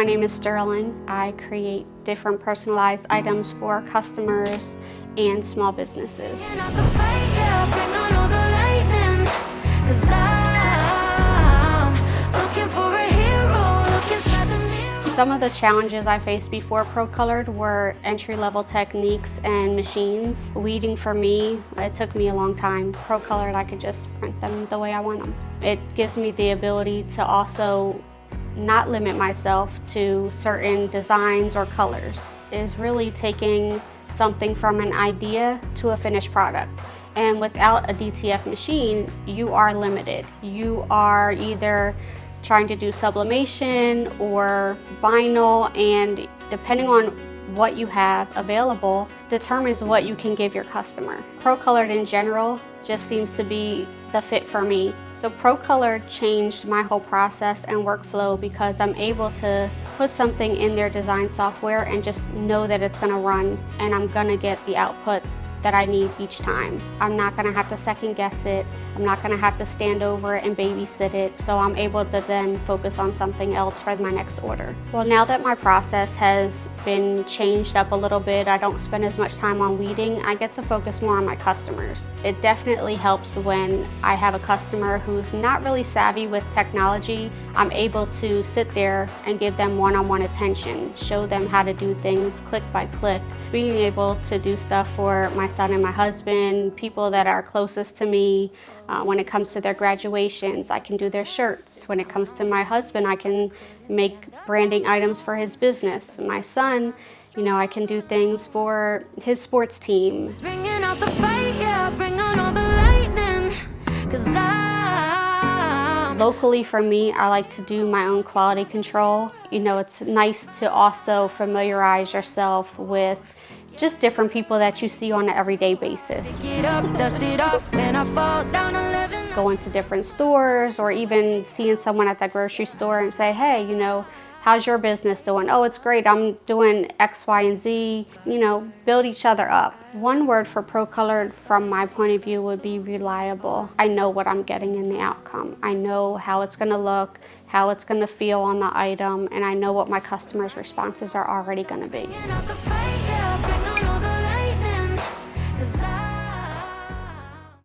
My name is Sterling. I create different personalized items for customers and small businesses. Some of the challenges I faced before Procolored were entry-level techniques and machines. Weeding for me, it took me a long time. Procolored, I could just print them the way I want them. It gives me the ability to also not limit myself to certain designs or colors. It is really taking something from an idea to a finished product. And without a DTF machine, you are limited. You are either trying to do sublimation or vinyl, and depending on what you have available determines what you can give your customer. Procolored in general just seems to be the fit for me. So Procolored changed my whole process and workflow because I'm able to put something in their design software and just know that it's gonna run and I'm gonna get the output that I need each time. I'm not gonna have to second guess it. I'm not gonna have to stand over it and babysit it, so I'm able to then focus on something else for my next order. Well, now that my process has been changed up a little bit, I don't spend as much time on weeding, I get to focus more on my customers. It definitely helps when I have a customer who's not really savvy with technology. I'm able to sit there and give them one-on-one attention, show them how to do things click by click. Being able to do stuff for my son and my husband, people that are closest to me. When it comes to their graduations, I can do their shirts. When it comes to my husband, I can make branding items for his business. My son, I can do things for his sports team. Bringing out the fight, yeah, bring on all the lightning, 'cause locally for me, I like to do my own quality control. It's nice to also familiarize yourself with just different people that you see on an everyday basis. Going to different stores or even seeing someone at the grocery store and say, hey, how's your business doing? Oh, it's great, I'm doing X, Y, and Z. Build each other up. One word for Procolored from my point of view would be reliable. I know what I'm getting in the outcome. I know how it's gonna look, how it's gonna feel on the item, and I know what my customers' responses are already gonna be.